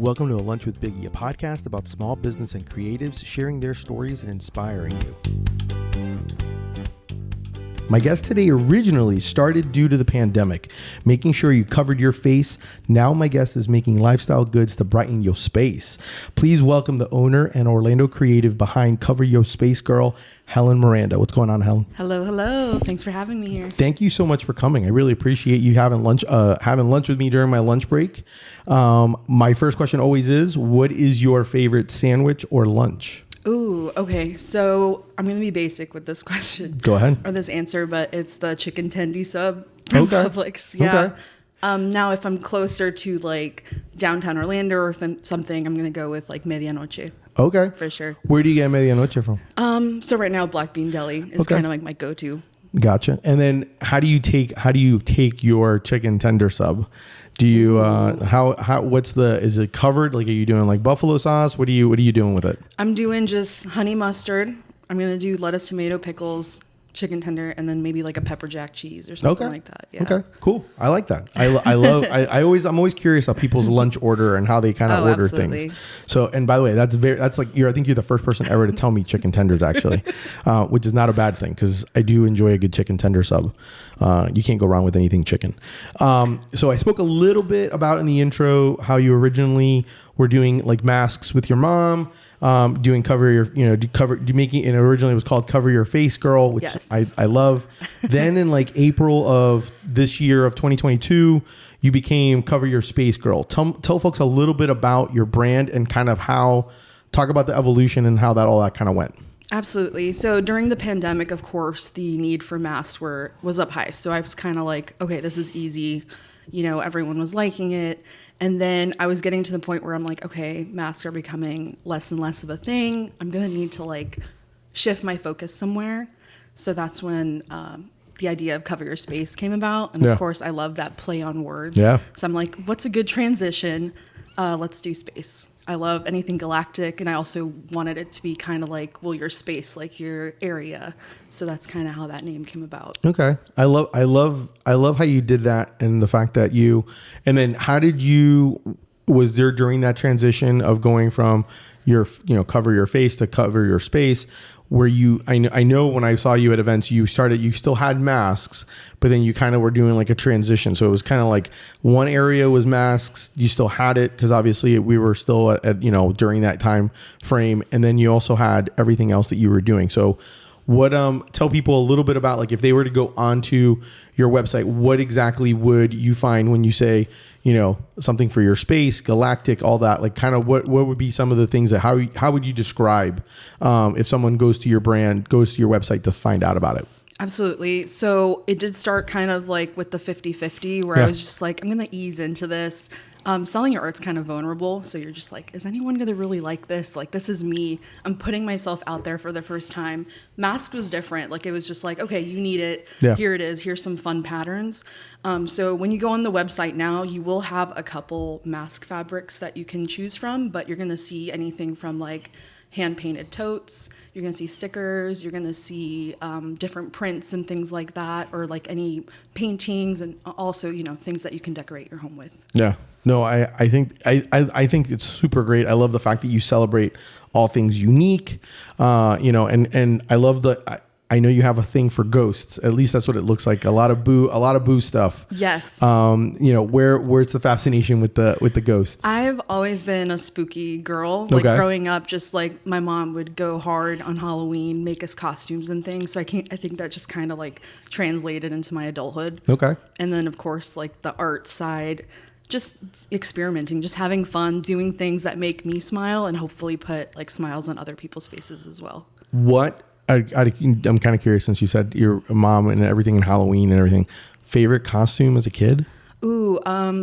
Welcome to A Lunch with Biggie, a podcast about small business and creatives sharing their stories and inspiring you. My guest today originally started due to the pandemic, making sure you covered your face. Now my guest is making lifestyle goods to brighten your space. Please welcome the owner and Orlando creative behind Yo Space Gurl, Helen Miranda. What's going on, Helen? Hello. Thanks for having me here. Thank you so much for coming. I really appreciate you having lunch with me during my lunch break. My first question always is, what is your favorite sandwich or lunch? Ooh, okay. So I'm going to be basic with this question. Go ahead. Or this answer, but it's the chicken tendy sub from Publix. Yeah. Okay. Now, if I'm closer to like downtown Orlando or something, I'm going to go with like Medianoche. Okay. For sure. Where do you get Medianoche from? So right now, Black Bean Deli is kind of like my go-to. Gotcha. And then how do you take your chicken tender sub? Do you is it covered? Like, are you doing like buffalo sauce? What are you doing with it? I'm doing just honey mustard. I'm going to do lettuce, tomato, pickles, chicken tender, and then maybe like a pepper jack cheese or something like that. Yeah. Okay, cool. I like that. I'm always curious about people's lunch order and how they kind of order things. So, and by the way, I think you're the first person ever to tell me chicken tenders actually, which is not a bad thing because I do enjoy a good chicken tender sub. You can't go wrong with anything chicken. So I spoke a little bit about in the intro how you originally were doing like masks with your mom. Doing originally it was called Cover Your Face Gurl, which yes. I love. Then in like April of this year of 2022, you became Cover Your Space Gurl. Tell folks a little bit about your brand and kind of talk about the evolution and how all that kind of went. Absolutely. So during the pandemic, of course, the need for masks was up high. So I was kind of like, okay, this is easy. Everyone was liking it. And then I was getting to the point where I'm like, okay, masks are becoming less and less of a thing. I'm going to need to like shift my focus somewhere. So that's when the idea of Cover Your Space came about. And of course, I love that play on words. Yeah. So I'm like, what's a good transition? Let's do space. I love anything galactic. And I also wanted it to be kind of like, well, your space, like your area. So that's kind of how that name came about. Okay. I love how you did that, and the fact that and then was there during that transition of going from your, cover your face to cover your space, where I know when I saw you at events, you still had masks, but then you kind of were doing like a transition. So it was kind of like one area was masks. You still had it because obviously we were still at during that time frame. And then you also had everything else that you were doing. So tell people a little bit about, like, if they were to go onto your website, what exactly would you find when you say, something for your space, galactic, all that, like kind of what would be some of the things that how would you describe if someone goes to your website to find out about it? Absolutely. So it did start kind of like with the 50-50 where I was just like, I'm going to ease into this. Selling your art's kind of vulnerable. So you're just like, is anyone going to really like this? Like, this is me. I'm putting myself out there for the first time. Mask was different. Like, it was just like, okay, you need it. Yeah. Here it is. Here's some fun patterns. So when you go on the website now, you will have a couple mask fabrics that you can choose from, but you're going to see anything from like hand-painted totes. You're going to see stickers. You're going to see different prints and things like that, or like any paintings, and also, things that you can decorate your home with. Yeah. No, I think it's super great. I love the fact that you celebrate all things unique, and I love I know you have a thing for ghosts. At least that's what it looks like. A lot of boo stuff. Yes. Where's the fascination with the ghosts? I've always been a spooky girl. Like growing up, just like my mom would go hard on Halloween, make us costumes and things. So I think that just kind of like translated into my adulthood. Okay. And then of course, like the art side, just experimenting, just having fun, doing things that make me smile and hopefully put like smiles on other people's faces as well. I'm kind of curious, since you said your mom and everything in Halloween and everything, favorite costume as a kid? Ooh,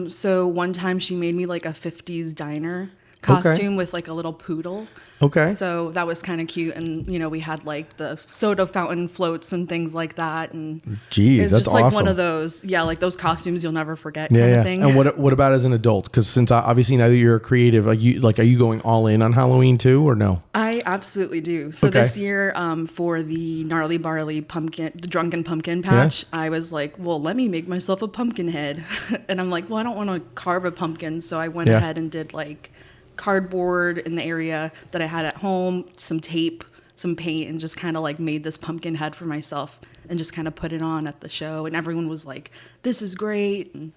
so one time she made me like a 50s diner costume with like a little poodle. Okay. So that was kind of cute. And, we had like the soda fountain floats and things like that. And geez, that's just awesome. Like one of those, like those costumes you'll never forget kind of thing. And what about as an adult? Because since obviously now that you're a creative, are you going all in on Halloween too, or no? I absolutely do. So this year, for the Gnarly Barley Pumpkin, the Drunken Pumpkin Patch, I was like, well, let me make myself a pumpkin head. And I'm like, well, I don't want to carve a pumpkin. So I went ahead and did like cardboard in the area that I had at home, some tape, some paint, and just kind of like made this pumpkin head for myself and just kind of put it on at the show. And everyone was like, this is great. And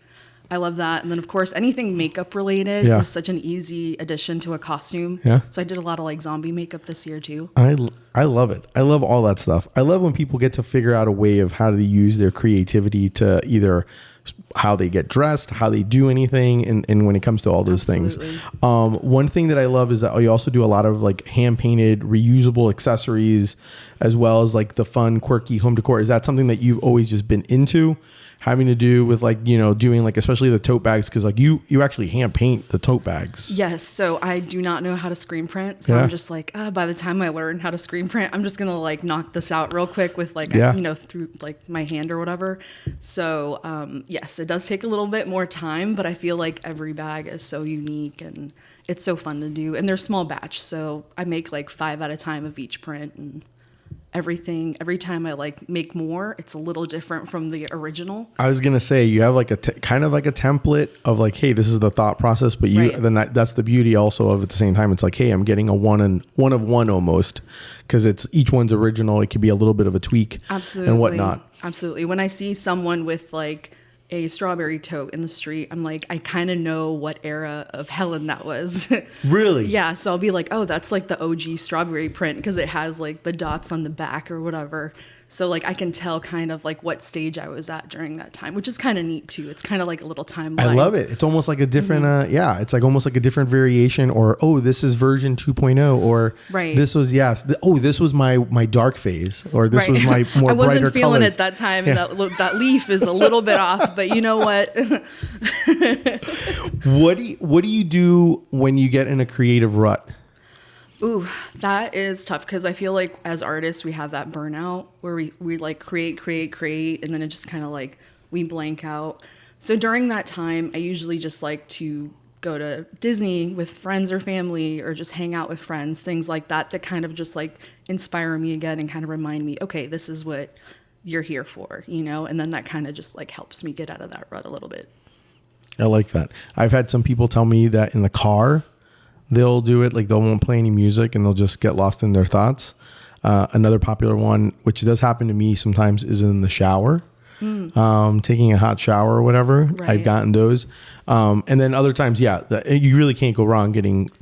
I love that. And then, of course, anything makeup related is such an easy addition to a costume. Yeah. So I did a lot of like zombie makeup this year too. I love it. I love all that stuff. I love when people get to figure out a way of how to use their creativity to either how they get dressed, how they do anything, and when it comes to all those things. One thing that I love is that you also do a lot of like hand painted, reusable accessories, as well as like the fun, quirky home decor. Is that something that you've always just been into? Having to do with like, you know, doing like, especially the tote bags, because like you actually hand paint the tote bags. Yes. So I do not know how to screen print. So I'm just like, by the time I learn how to screen print, I'm just going to like knock this out real quick with like, you know, through like my hand or whatever. So yes, it does take a little bit more time, but I feel like every bag is so unique and it's so fun to do. And they're small batch. So I make like 5 at a time of each print, and everything, every time I like make more, it's a little different from the original. I was gonna say, you have like a kind of like a template of like, hey, this is the thought process, but you then that's the beauty also of at the same time. It's like, hey, I'm getting a one of one almost, because it's each one's original. It could be a little bit of a tweak, absolutely, and whatnot. Absolutely. When I see someone with like a strawberry tote in the street, I'm like, I kind of know what era of Helen that was. Really? Yeah. So I'll be like, oh, that's like the OG strawberry print because it has like the dots on the back or whatever. So like I can tell kind of like what stage I was at during that time, which is kind of neat too. It's kind of like a little timeline. I love it. It's almost like a different, it's like almost like a different variation, or, oh, this is version 2.0, or this was, this was my dark phase, or this was my more I wasn't brighter feeling colors. it that time. And that leaf is a little bit off, but you know what? What do you do when you get in a creative rut? Ooh, that is tough because I feel like as artists, we have that burnout where we like create, and then it just kind of like we blank out. So during that time, I usually just like to go to Disney with friends or family, or just hang out with friends, things like that kind of just like inspire me again and kind of remind me, okay, this is what you're here for, you know? And then that kind of just like helps me get out of that rut a little bit. I like that. I've had some people tell me that in the car, they'll do it, like they won't play any music and they'll just get lost in their thoughts. Another popular one, which does happen to me sometimes, is in the shower, taking a hot shower or whatever. Right. I've gotten those. And then other times, you really can't go wrong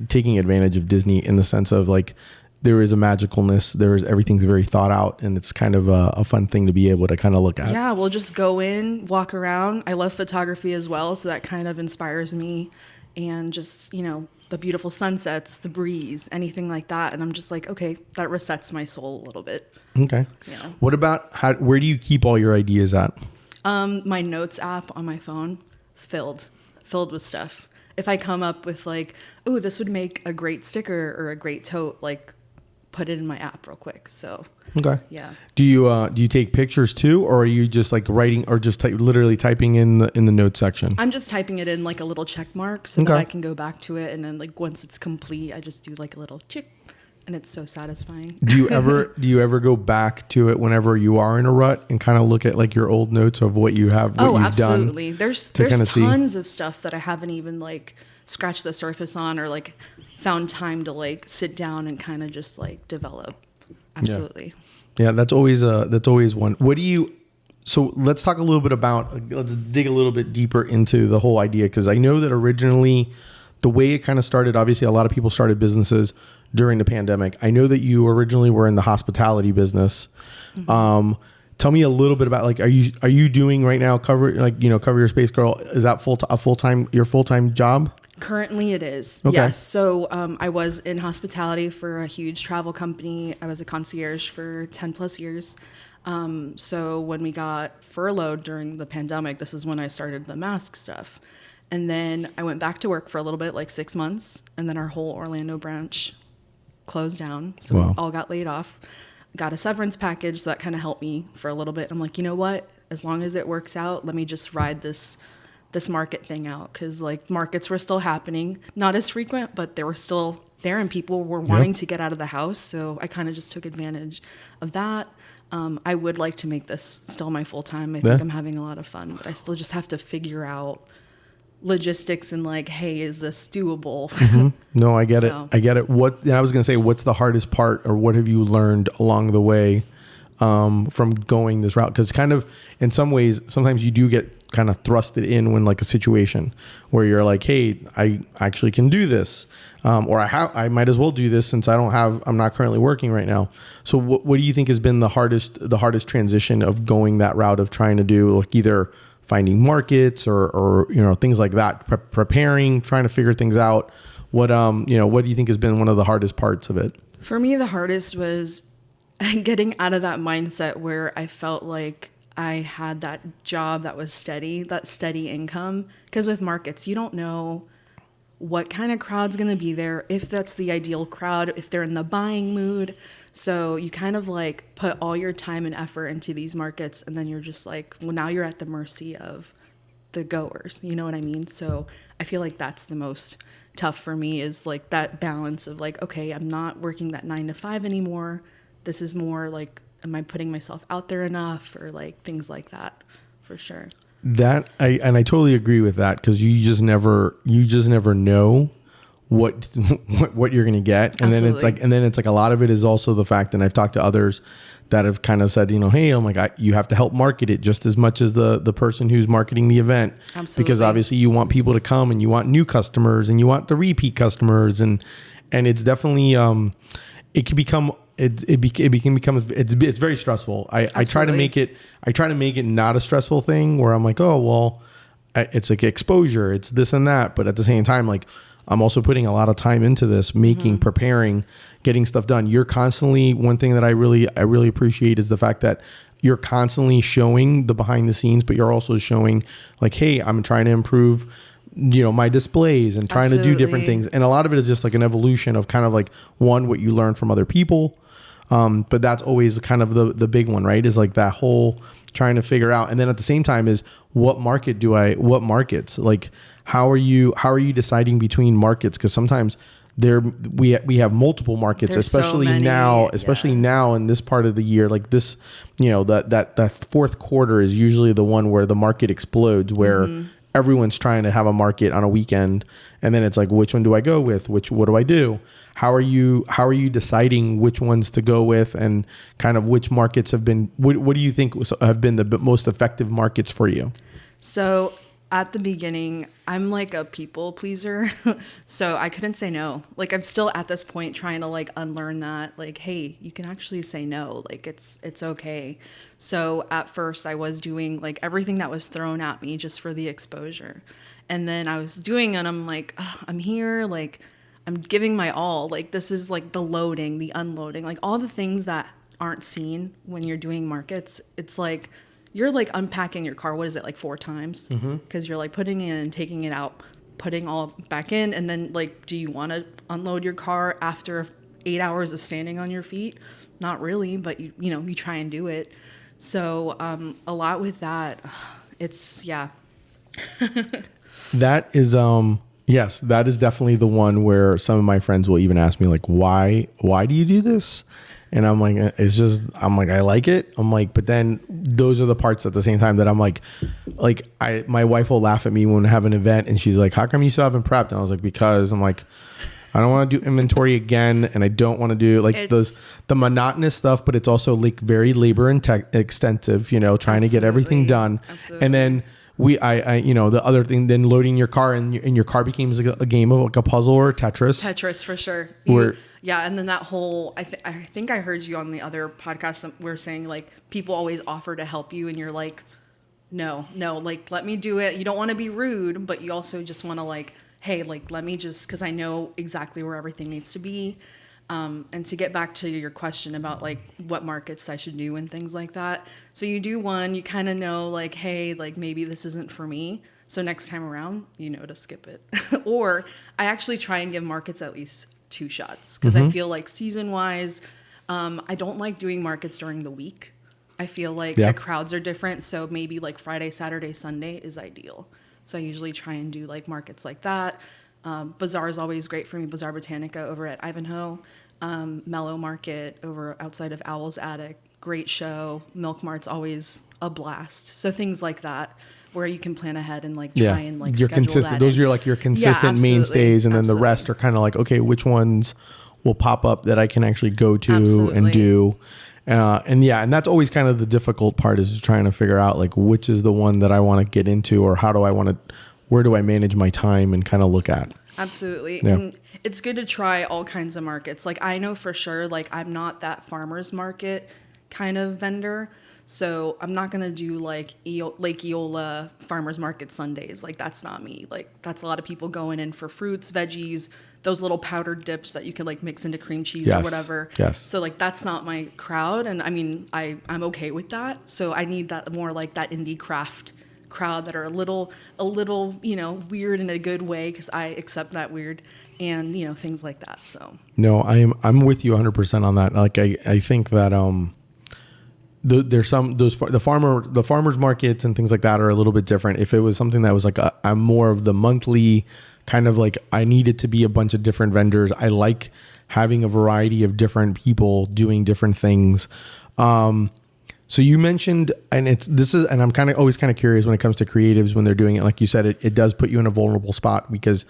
taking advantage of Disney in the sense of like, there is a magicalness, everything's very thought out, and it's kind of a fun thing to be able to kind of look at. Yeah, we'll just go in, walk around. I love photography as well, so that kind of inspires me, and just, you know, the beautiful sunsets, the breeze, anything like that. And I'm just like, okay, that resets my soul a little bit. Okay. Yeah. What about where do you keep all your ideas at? My notes app on my phone, filled with stuff. If I come up with like, oh, this would make a great sticker or a great tote, like put it in my app real quick. So okay. Yeah. Do you take pictures too, or are you just like writing, or just literally typing in the notes section? I'm just typing it in like a little check mark so that I can go back to it, and then like once it's complete, I just do like a little check, and it's so satisfying. Do you ever go back to it whenever you are in a rut and kind of look at like your old notes of what you've absolutely. done? There's tons of stuff that I haven't even like scratched the surface on, or like found time to like sit down and kind of just like develop. Absolutely. Yeah, that's always one. So let's talk a little bit let's dig a little bit deeper into the whole idea, because I know that originally the way it kind of started, obviously a lot of people started businesses during the pandemic. I know that you originally were in the hospitality business. Mm-hmm. Tell me a little bit about, like, are you doing right now Cover Your Space Gurl? Is that your full-time job? Currently it is. Okay. Yes. So I was in hospitality for a huge travel company. I was a concierge for 10 plus years. So when we got furloughed during the pandemic, this is when I started the mask stuff. And then I went back to work for a little bit, like 6 months. And then our whole Orlando branch closed down. So we all got laid off. Got a severance package. So that kind of helped me for a little bit. I'm like, you know what? As long as it works out, let me just ride this market thing out, because like markets were still happening, not as frequent, but they were still there and people were wanting to get out of the house. So I kind of just took advantage of that. I would like to make this still my full time. I think I'm having a lot of fun, but I still just have to figure out logistics and like, hey, is this doable? No, I get So- it. I get it. I was going to say, what's the hardest part, or what have you learned along the way from going this route? Because kind of in some ways, sometimes you do get kind of thrusted in when like a situation where you're like, hey, I actually can do this. Or I might as well do this since I'm not currently working right now. So what do you think has been the hardest transition of going that route of trying to do like either finding markets or things like that, preparing, trying to figure things out? What do you think has been one of the hardest parts of it? For me, the hardest was getting out of that mindset where I felt like I had that job that was steady, that steady income. Because with markets, you don't know what kind of crowd's going to be there, if that's the ideal crowd, if they're in the buying mood. So you kind of like put all your time and effort into these markets, and then you're just like, well, now you're at the mercy of the goers. You know what I mean? So I feel like that's the most tough for me, is like that balance of like, okay, I'm not working that 9 to 5 anymore. This is more like, am I putting myself out there enough, or like things like that, for sure. That I totally agree with that, because you just never know what you're going to get. And Absolutely. then it's like a lot of it is also the fact, and I've talked to others that have kind of said, hey, oh my God, you have to help market it just as much as the person who's marketing the event. Absolutely. Because obviously you want people to come, and you want new customers, and you want the repeat customers, and it's definitely it can become it's very stressful. I try to make it not a stressful thing where I'm like, oh well, it's like exposure, it's this and that, but at the same time, like, I'm also putting a lot of time into this, preparing, getting stuff done. You're constantly, one thing that I really appreciate is the fact that you're constantly showing the behind the scenes, but you're also showing like, hey, I'm trying to improve my displays and trying to do different things. And a lot of it is just like an evolution of kind of like, one, what you learn from other people. But that's always kind of the big one, right? Is like that whole trying to figure out. And then at the same time is what markets, like, how are you deciding between markets? Cause sometimes we have multiple markets, There's especially so many, now in this part of the year, like this, that fourth quarter is usually the one where the market explodes, where everyone's trying to have a market on a weekend. And then it's like, which one do I go with? What do I do? How are you deciding which ones to go with, and kind of which markets have been, what do you think have been the most effective markets for you? So at the beginning, I'm like a people pleaser. So I couldn't say no. Like, I'm still at this point trying to like unlearn that, like, hey, you can actually say no. Like, it's okay. So at first I was doing like everything that was thrown at me just for the exposure. And then I was doing it, and I'm like, oh, I'm here. Like, I'm giving my all. Like, this is like the loading, the unloading, like all the things that aren't seen when you're doing markets. It's like, you're like unpacking your car. What is it, like 4 times? Because you're like putting it in and taking it out, putting all back in. And then like, do you want to unload your car after 8 hours of standing on your feet? Not really, but you try and do it. So a lot with that, it's, yeah. That is, yes, that is definitely the one where some of my friends will even ask me like, why do you do this? And I'm like, I like it. I'm like, but then those are the parts at the same time that I'm like my wife will laugh at me when I have an event, and she's like, how come you still haven't prepped? And I was like, because I'm like, I don't want to do inventory again, and I don't want to do like the monotonous stuff, but it's also like very labor extensive, trying to get everything done. Absolutely. And then the other thing, then loading your car, and your car becomes like a game of like a puzzle or Tetris for sure. Yeah, and then that whole, I think I heard you on the other podcast that we're saying like people always offer to help you, and you're like, no, like, let me do it. You don't want to be rude, but you also just want to like, hey, like, let me just, because I know exactly where everything needs to be. And to get back to your question about like what markets I should do and things like that. So you do one, you kind of know like, hey, like maybe this isn't for me. So next time around, to skip it. Or I actually try and give markets at least 2 shots, because I feel like season wise, I don't like doing markets during the week. I feel like the crowds are different. So maybe like Friday, Saturday, Sunday is ideal. So I usually try and do like markets like that. Bazaar is always great for me. Bazaar Botanica over at Ivanhoe. Mellow Market over outside of Owl's Attic. Great show. Milk Mart's always a blast. So things like that. where you can plan ahead and like try and like you're schedule consistent. that Those in. are like your consistent mainstays, and then the rest are kind of like, okay, which ones will pop up that I can actually go to and do. And that's always kind of the difficult part, is trying to figure out like which is the one that I want to get into, or where do I manage my time and kind of look at. Absolutely. Yeah. And it's good to try all kinds of markets. Like I know for sure, like I'm not that farmer's market kind of vendor. So I'm not going to do like Lake Eola farmer's market Sundays. Like that's not me. Like that's a lot of people going in for fruits, veggies, those little powdered dips that you could like mix into cream cheese or whatever. Yes. So like that's not my crowd. And I mean, I'm okay with that. So I need that more like that indie craft crowd that are a little, weird in a good way, because I accept that weird, and things like that. So no, I'm with you 100% on that. Like I think that there's the farmers markets and things like that are a little bit different. If it was something that was like I'm more of the monthly kind of like, I need it to be a bunch of different vendors. I like having a variety of different people doing different things. So you mentioned, and I'm kind of always kind of curious when it comes to creatives when they're doing it. Like you said, it does put you in a vulnerable spot, because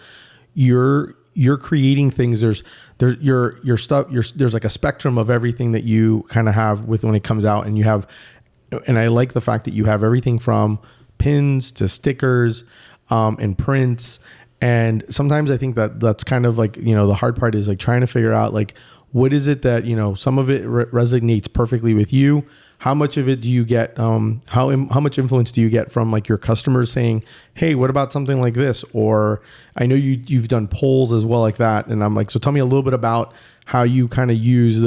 you're creating things. There's your stuff. There's like a spectrum of everything that you kind of have with when it comes out, and I like the fact that you have everything from pins to stickers, and prints. And sometimes I think that's kind of like, the hard part is like trying to figure out like, what is it that, some of it resonates perfectly with you. How much of it do you get? How much influence do you get from like your customers saying, "Hey, what about something like this?" Or I know you've done polls as well like that, and I'm like, so tell me a little bit about how you kind of use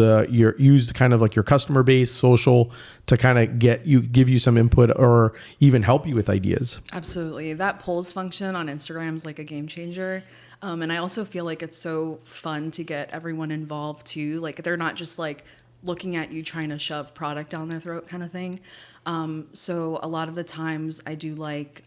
kind of like your customer base, social, to kind of give you some input or even help you with ideas. Absolutely, that polls function on Instagram is like a game changer. And I also feel like it's so fun to get everyone involved too. Like they're not just like looking at you trying to shove product down their throat kind of thing. So a lot of the times I do like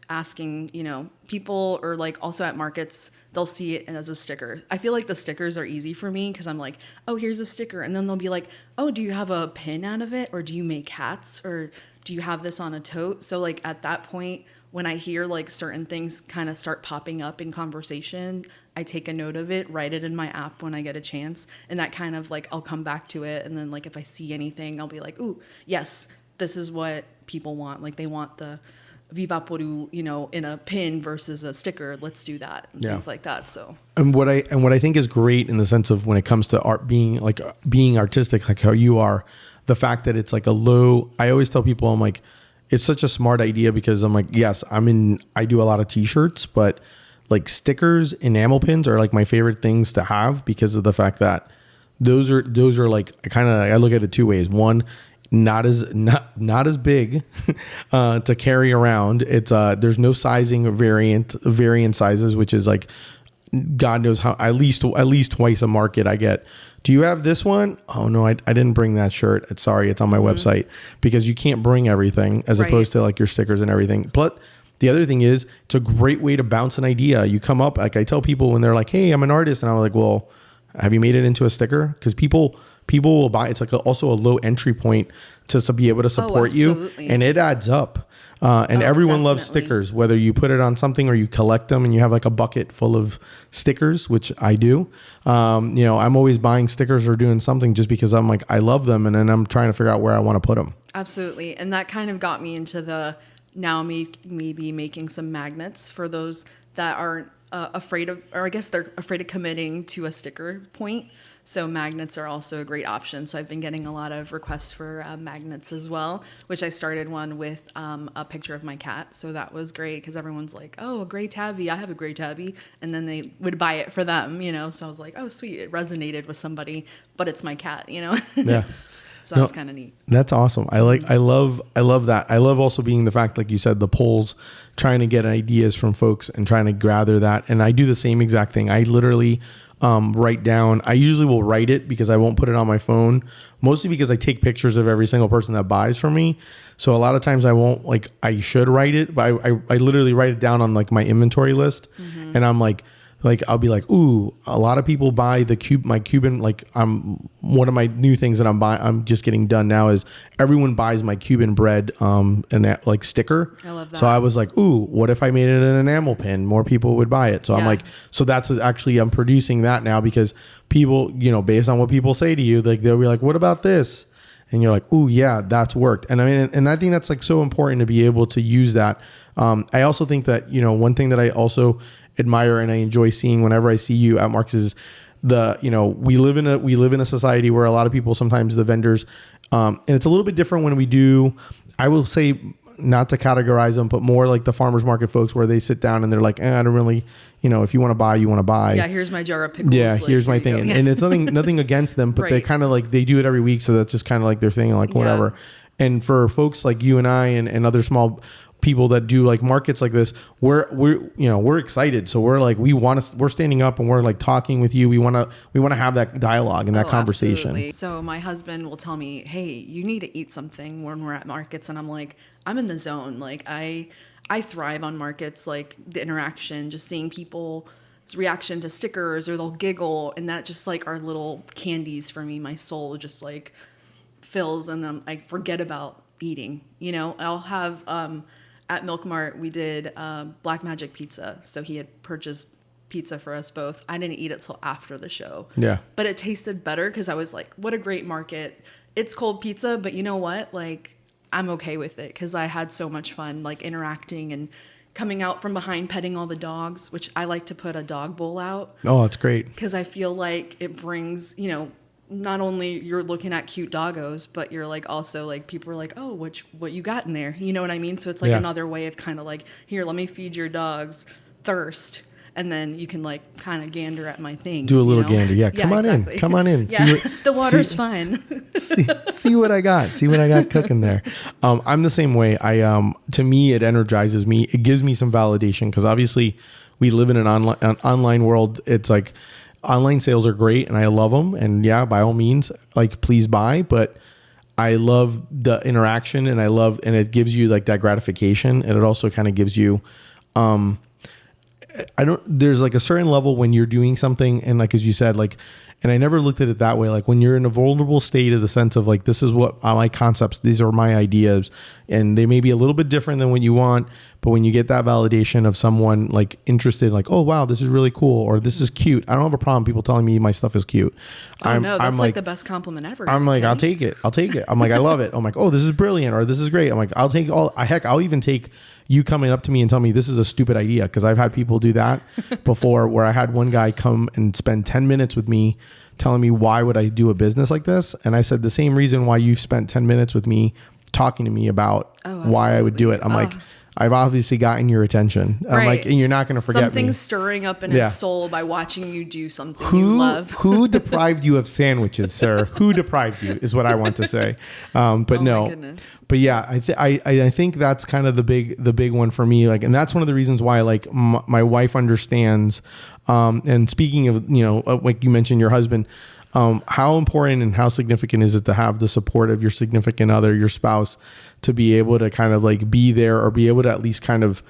asking, people, or like also at markets, they'll see it as a sticker. I feel like the stickers are easy for me, because I'm like, oh, here's a sticker. And then they'll be like, oh, do you have a pin out of it? Or do you make hats? Or do you have this on a tote? So like at that point, when I hear like certain things kind of start popping up in conversation, I take a note of it, write it in my app when I get a chance. And that kind of like, I'll come back to it. And then like, if I see anything, I'll be like, ooh, yes, this is what people want. Like they want the Vivaporu, in a pin versus a sticker. Let's do that. And things like that. So. And what I think is great in the sense of when it comes to art being artistic, like how you are, the fact that it's like I always tell people, I'm like, it's such a smart idea, because I'm like, yes, I do a lot of t-shirts, but like stickers, enamel pins are like my favorite things to have, because of the fact that those are like, I look at it two ways. One, not as big to carry around. It's there's no sizing or variant sizes, which is like, God knows how, at least twice a market I get. Do you have this one? Oh no, I didn't bring that shirt. Sorry, it's on my website, because you can't bring everything as opposed to like your stickers and everything. But the other thing is, it's a great way to bounce an idea. You come up, like I tell people when they're like, "Hey, I'm an artist," and I'm like, "Well, have you made it into a sticker?" Because people will buy. It's like also a low entry point to be able to support you, and it adds up. And everyone loves stickers, whether you put it on something or you collect them and you have like a bucket full of stickers, which I do. I'm always buying stickers or doing something just because I'm like, I love them. And then I'm trying to figure out where I want to put them. Absolutely. And that kind of got me into maybe making some magnets for those that aren't afraid of, or I guess they're afraid of committing to a sticker point. So magnets are also a great option. So I've been getting a lot of requests for magnets as well, which I started one with a picture of my cat. So that was great, because everyone's like, oh, a gray tabby. I have a gray tabby. And then they would buy it for them, So I was like, oh, sweet. It resonated with somebody, but it's my cat, Yeah. So that's kind of neat. That's awesome. I love that. I love also being the fact, like you said, the polls, trying to get ideas from folks and trying to gather that. And I do the same exact thing. I literally write down. I usually will write it, because I won't put it on my phone, mostly because I take pictures of every single person that buys from me. So a lot of times I won't, like, I should write it, but I literally write it down on like my inventory list. Mm-hmm. And I'm like, like I'll be like, ooh, a lot of people buy my Cuban, like one of my new things that I'm just getting done now is everyone buys my Cuban bread and that like sticker. I love that. So I was like, ooh, what if I made it an enamel pin? More people would buy it. So I'm like, so that's actually, I'm producing that now because people, based on what people say to you, like they'll be like, what about this? And you're like, ooh, yeah, that's worked. And I mean, and I think that's like so important to be able to use that. I also think that, one thing that I also admire and I enjoy seeing whenever I see you at Marcus is we live in a society where a lot of people, sometimes the vendors, and it's a little bit different when we do, I will say, not to categorize them, but more like the farmers market folks where they sit down and they're like, I don't really, if you want to buy, you want to buy. Yeah, here's my jar of pickles. Yeah, like, here's my thing. And it's nothing against them, but they kind of like, they do it every week. So that's just kind of like their thing, like whatever. And for folks like you and I and other small people that do like markets like this, we're excited. So we're like, we're standing up and we're like talking with you. We want to have that dialogue and that conversation. Absolutely. So my husband will tell me, hey, you need to eat something when we're at markets. And I'm like, I'm in the zone. Like I thrive on markets, like the interaction, just seeing people's reaction to stickers or they'll giggle. And that just like are little candies for me. My soul just like fills and then I forget about eating. I'll have, at Milk Mart, we did Black Magic Pizza. So he had purchased pizza for us both. I didn't eat it till after the show. Yeah. But it tasted better because I was like, what a great market. It's cold pizza, but you know what? Like, I'm okay with it because I had so much fun, like interacting and coming out from behind, petting all the dogs, which I like to put a dog bowl out. Oh, that's great. Because I feel like it brings, not only you're looking at cute doggos, but you're like also like people are like, oh, what you got in there? You know what I mean? So it's like another way of kind of like, here, let me feed your dogs thirst. And then you can like kind of gander at my things. Do a little gander. Yeah. Come on in. Come on in. Yeah. The water's fine. see what I got. See what I got cooking there. I'm the same way. To me, it energizes me. It gives me some validation because obviously we live in an online world. It's like, online sales are great and I love them. And yeah, by all means, like please buy, but I love the interaction and and it gives you like that gratification. And it also kind of gives you, there's like a certain level when you're doing something and like, as you said, like, and I never looked at it that way. Like when you're in a vulnerable state of the sense of like, this is what my concepts, these are my ideas and they may be a little bit different than what you want. But when you get that validation of someone like interested, like, oh, wow, this is really cool. Or this is cute. I don't have a problem. People telling me my stuff is cute. That's like the best compliment ever. I'm like, I'll take it. I'm like, I love it. I'm like, oh, this is brilliant. Or this is great. I'm like, I'll take I'll even take you coming up to me and tell me this is a stupid idea. Cause I've had people do that before where I had one guy come and spend 10 minutes with me telling me why would I do a business like this? And I said, the same reason why you've spent 10 minutes with me talking to me about why I would do it. I'm like, I've obviously gotten your attention. Right. I'm like, and you're not going to forget me. Something's stirring up in his soul by watching you do something you love. Who deprived you of sandwiches, sir? Who deprived you is what I want to say. But no, my goodness. But yeah, I think that's kind of the big one for me. Like, and that's one of the reasons why like my wife understands. And speaking of, like you mentioned, your husband, how important and how significant is it to have the support of your significant other, your spouse, to be able to kind of like be there or be able to at least kind of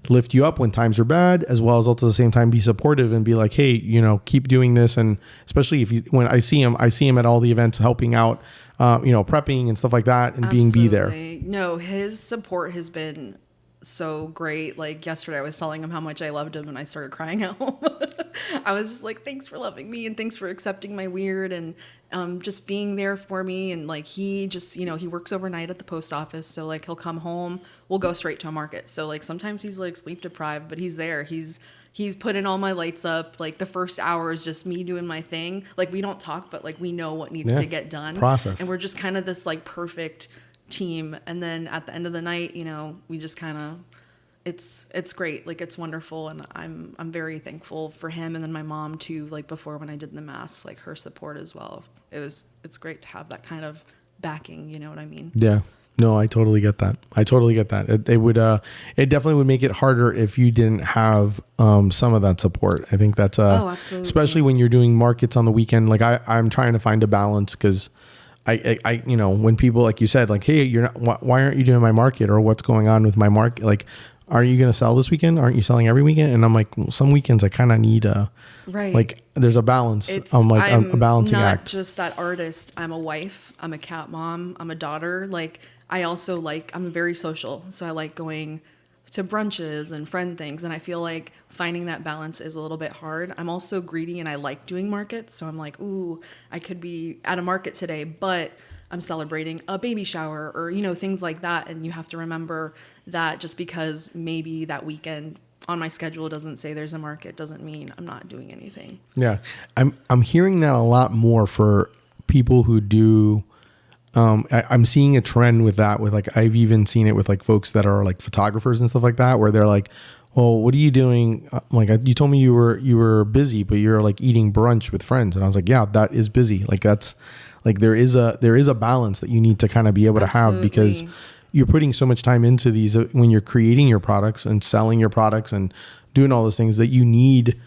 lift you up when times are bad, as well as also at the same time be supportive and be like, hey, keep doing this. And especially when I see him at all the events helping out, prepping and stuff like that and be there. No, his support has been so great. Like yesterday I was telling him how much I loved him and I started crying out. I was just like, thanks for loving me and thanks for accepting my weird and just being there for me. And like he just, he works overnight at the post office, so like he'll come home, we'll go straight to a market. So like sometimes he's like sleep deprived, but he's there. He's putting all my lights up. Like the first hour is just me doing my thing. Like we don't talk, but like we know what needs to get done. Process. And we're just kind of this like perfect team. And then at the end of the night, we just kind of, it's great. Like it's wonderful. And I'm very thankful for him. And then my mom too, like before when I did the mass, like her support as well. It's great to have that kind of backing. You know what I mean? Yeah. No, I totally get that. It definitely would make it harder if you didn't have some of that support. I think that's absolutely. Especially when you're doing markets on the weekend. Like I'm trying to find a balance because I when people, like you said, like, hey, you're not, why aren't you doing my market or what's going on with my market? Like, are you going to sell this weekend? Aren't you selling every weekend? And I'm like, well, some weekends I kind of need like there's a balance. I'm like a balancing not act. Just that artist. I'm a wife. I'm a cat mom. I'm a daughter. Like I also I'm very social. So I like going to brunches and friend things. And I feel like finding that balance is a little bit hard. I'm also greedy and I like doing markets. So I'm like, ooh, I could be at a market today, but I'm celebrating a baby shower or, things like that. And you have to remember that just because maybe that weekend on my schedule doesn't say there's a market doesn't mean I'm not doing anything. Yeah. I'm hearing that a lot more for people who do. I'm seeing a trend with that with like, I've even seen it with like folks that are like photographers and stuff like that, where they're like, well, what are you doing? Like you told me you were busy, but you're like eating brunch with friends. And I was like, yeah, that is busy. Like that's like, there is a balance that you need to kind of be able to have, because you're putting so much time into these when you're creating your products and selling your products and doing all those things that you need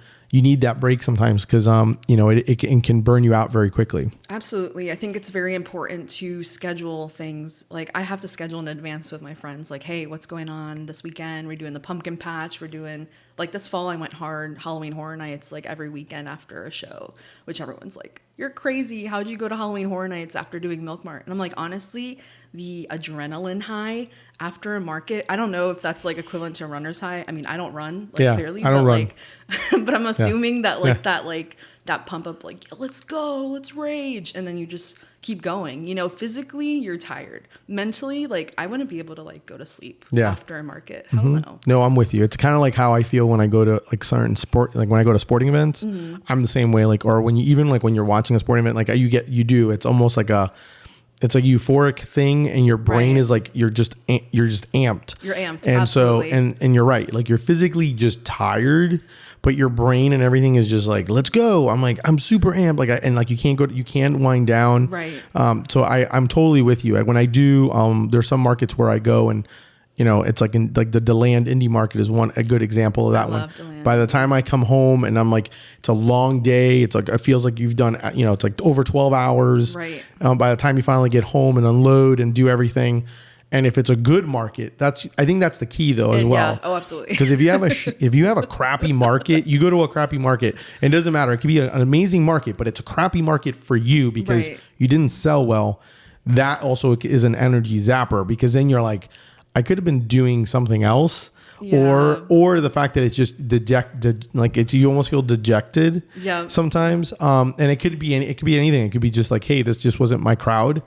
that break sometimes, because it can burn you out very quickly. Absolutely. I think it's very important to schedule things. Like I have to schedule in advance with my friends, like, hey, what's going on this weekend? We're doing the pumpkin patch. We're doing like this fall I went hard Halloween Horror Nights like every weekend after a show, which everyone's like, you're crazy. How'd you go to Halloween Horror Nights after doing Milk Mart? And I'm like, honestly, the adrenaline high after a market, I don't know if that's like equivalent to a runner's high. I mean, I don't run clearly, I don't run. but I'm assuming that that pump up, like, let's go, let's rage. And then you just keep going, physically you're tired. Mentally, like I wouldn't be able to like go to sleep after a market. Hell no. No, I'm with you. It's kind of like how I feel when I go to like certain sport, like when I go to sporting events, I'm the same way. Like, or when you're watching a sporting event, like it's almost like it's like a euphoric thing, and your brain is like, you're just amped. You're amped. And absolutely. so, and you're right. Like you're physically just tired, but your brain and everything is just like, let's go. I'm like, I'm super amped. Like, and like, you can't wind down. Right. So I'm totally with you. When I do, there's some markets where I go and, it's like the DeLand indie market is a good example of that one. DeLand. By the time I come home and I'm like, it's a long day. It's like, it feels like you've done, it's like over 12 hours. Right. By the time you finally get home and unload and do everything. And if it's a good market, I think that's the key though as well. Yeah. Oh, absolutely. Because if you have a crappy market, you go to a crappy market, and it doesn't matter. It could be an amazing market, but it's a crappy market for you because you didn't sell well. That also is an energy zapper, because then you're like, I could have been doing something else. Yeah. Or the fact that it's just you almost feel dejected sometimes. And it could be anything. It could be just like, hey, this just wasn't my crowd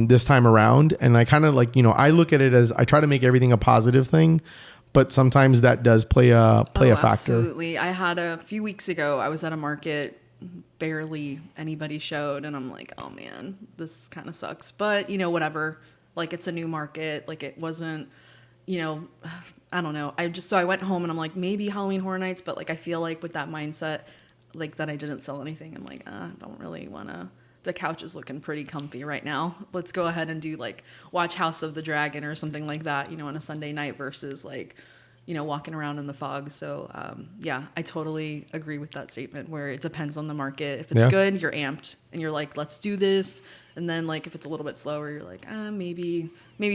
this time around. And I kind of like, I look at it as, I try to make everything a positive thing, but sometimes that does play a factor. Absolutely. I had a few weeks ago, I was at a market, barely anybody showed, and I'm like, oh man, this kind of sucks. But whatever. Like it's a new market. Like it wasn't, I don't know. So I went home and I'm like, maybe Halloween Horror Nights, but like I feel like with that mindset, like that I didn't sell anything. I'm like, I don't really want to. The couch is looking pretty comfy right now. Let's go ahead and do like watch House of the Dragon or something like that, on a Sunday night versus like, walking around in the fog. So I totally agree with that statement where it depends on the market. If it's good, you're amped and you're like, let's do this. And then like if it's a little bit slower, you're like, maybe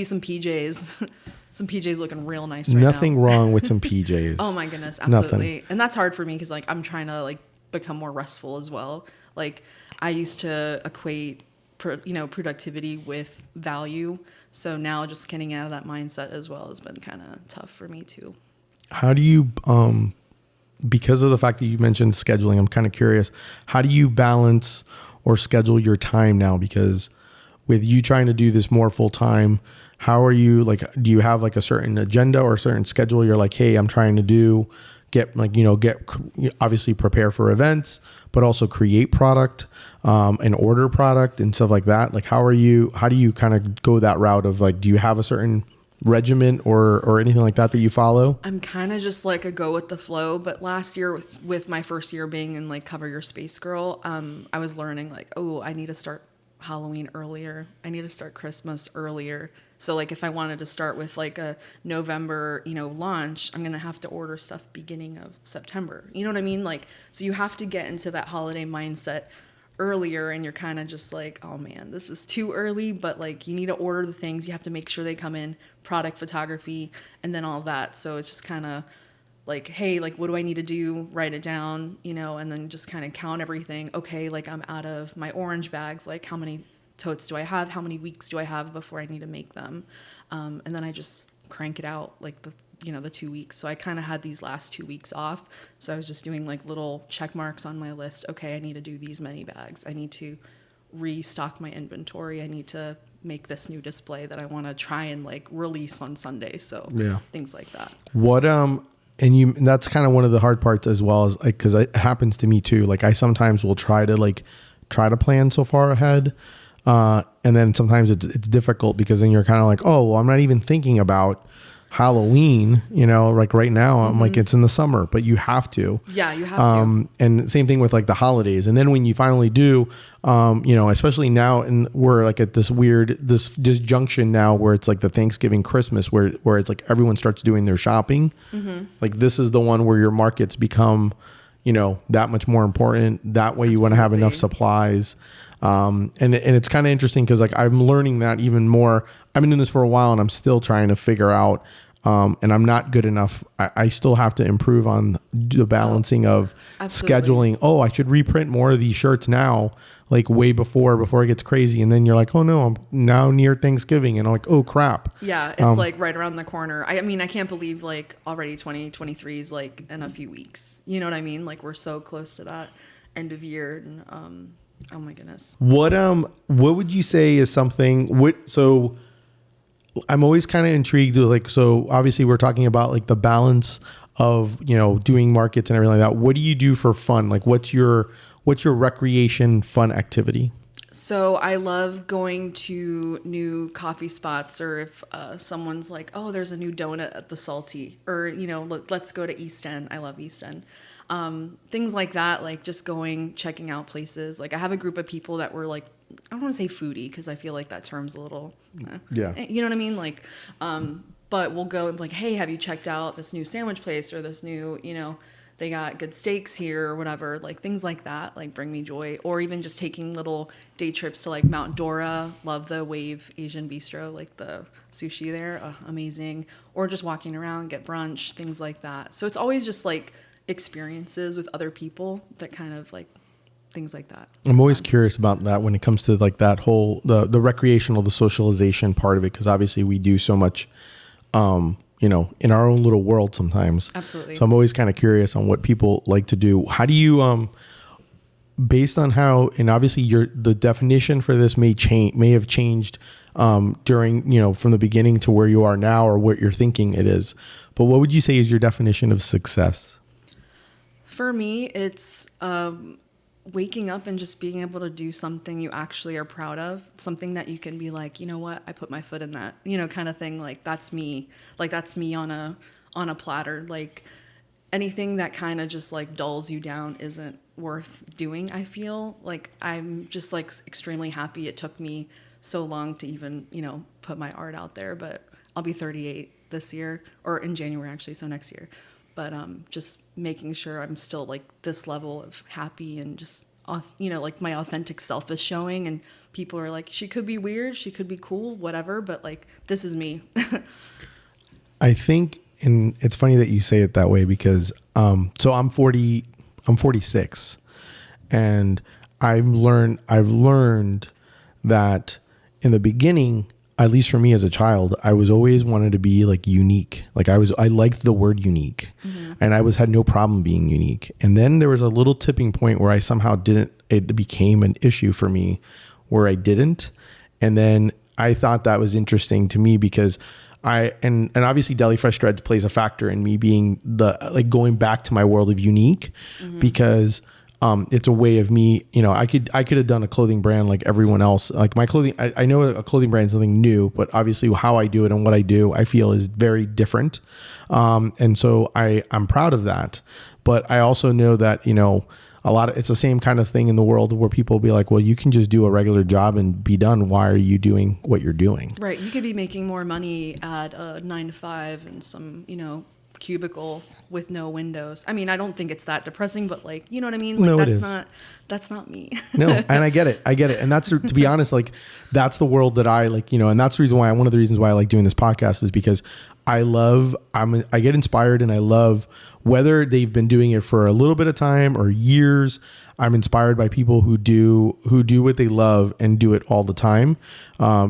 some PJs. Some PJs looking real nice right now. Nothing wrong with some PJs. Oh my goodness, absolutely. Nothing. And that's hard for me because like I'm trying to like become more restful as well. Like I used to equate productivity with value. So now just getting out of that mindset as well has been kind of tough for me too. How do you because of the fact that you mentioned scheduling, I'm kind of curious, how do you balance or schedule your time now? Because with you trying to do this more full time, how are you, like, do you have like a certain agenda or a certain schedule? You're like, hey, I'm trying to obviously prepare for events, but also create product and order product and stuff like that. Like, how do you kind of go that route of like, do you have a certain regiment or anything like that you follow? I'm kind of just like a go with the flow. But last year with my first year being in like Yo Space Gurl, I was learning like, oh, I need to start Halloween earlier. I need to start Christmas earlier. So like if I wanted to start with like a November, launch, I'm going to have to order stuff beginning of September. You know what I mean? Like, so you have to get into that holiday mindset earlier and you're kind of just like, oh man, this is too early, but like you need to order the things, you have to make sure they come in, product photography, and then all that. So it's just kind of like, hey, like what do I need to do? Write it down, you know, and then just kind of count everything. Okay, like I'm out of my orange bags, like how many totes do I have? How many weeks do I have before I need to make them? And then I just crank it out like the 2 weeks. So I kind of had these last 2 weeks off. So I was just doing like little check marks on my list. Okay, I need to do these many bags. I need to restock my inventory. I need to make this new display that I want to try and like release on Sunday. So things like that. What, and that's kind of one of the hard parts as well, as like, cause it happens to me too. Like I sometimes will try to plan so far ahead. And then sometimes it's difficult because then you're kind of like, oh, well, I'm not even thinking about Halloween, you know, like right now I'm like, it's in the summer, but you have to. Yeah, you have to. And same thing with like the holidays. And then when you finally do, you know, especially now, and we're like at this disjunction now where it's like the Thanksgiving, Christmas, where it's like everyone starts doing their shopping. Like this is the one where your markets become, you know, that much more important. That way you want to have enough supplies. And it's kind of interesting because like I'm learning that even more. I've been doing this for a while and I'm still trying to figure out, and I'm not good enough. I still have to improve on the balancing of scheduling. Oh, I should reprint more of these shirts now, like way before it gets crazy. And then you're like, oh no, I'm now near Thanksgiving. And I'm like, oh crap. Yeah. It's like right around the corner. I mean, I can't believe like already 2023 is like in a few weeks, you know what I mean? Like we're so close to that end of year. And, oh my goodness. What would you say is something, so I'm always kind of intrigued with like, so obviously we're talking about like the balance of, you know, doing markets and everything like that. What do you do for fun? Like what's your recreation fun activity? So I love going to new coffee spots, or if someone's like, oh, there's a new donut at the Salty, or, you know, let's go to East End. I love East End. Things like that, like just going, checking out places. Like I have a group of people that were like, I don't want to say foodie because I feel like that term's a little, you know what I mean? Like, but we'll go and be like, hey, have you checked out this new sandwich place or this new, you know, they got good steaks here or whatever, like things like that, like bring me joy. Or even just taking little day trips to like Mount Dora, love the Wave Asian Bistro, like the sushi there, amazing. Or just walking around, get brunch, things like that. So it's always just like experiences with other people that kind of like things like that. I'm always curious about that when it comes to like that whole the recreational, the socialization part of it, because obviously we do so much you know, in our own little world sometimes. Absolutely. So I'm always kind of curious on what people like to do. How do you based on how, and obviously the definition for this may have changed during, you know, from the beginning to where you are now or what you're thinking it is. But what would you say is your definition of success? For me, it's waking up and just being able to do something you actually are proud of, something that you can be like, you know what, I put my foot in that, you know, kind of thing. Like that's me on a platter. Like anything that kind of just like dulls you down isn't worth doing. I feel like I'm just like extremely happy it took me so long to even, you know, put my art out there, but I'll be 38 this year, or in January actually, so next year. But just making sure I'm still like this level of happy and just, you know, like my authentic self is showing, and people are like, she could be weird, she could be cool, whatever, but like, this is me. I think, and it's funny that you say it that way because, so I'm 46 and I've learned that in the beginning, at least for me as a child, I was always wanted to be like unique. Like I liked the word unique, and I had no problem being unique. And then there was a little tipping point where I somehow it became an issue for me where I didn't. And then I thought that was interesting to me because and obviously Deli Fresh Threads plays a factor in me being going back to my world of unique, because it's a way of me, you know, I could have done a clothing brand like everyone else. Like my clothing, I know a clothing brand is something new, but obviously how I do it and what I do, I feel is very different. And so I'm proud of that. But I also know that, you know, it's the same kind of thing in the world where people will be like, well, you can just do a regular job and be done. Why are you doing what you're doing? Right. You could be making more money at a 9 to 5 and some, you know, cubicle with no windows. I mean, I don't think it's that depressing, but like, you know what I mean? Like No, that's not me. No, and I get it. And that's, to be honest, like that's the world that I like, and that's the reason why, one of the reasons why I like doing this podcast is because I get inspired, and I love, whether they've been doing it for a little bit of time or years, I'm inspired by people who do what they love and do it all the time.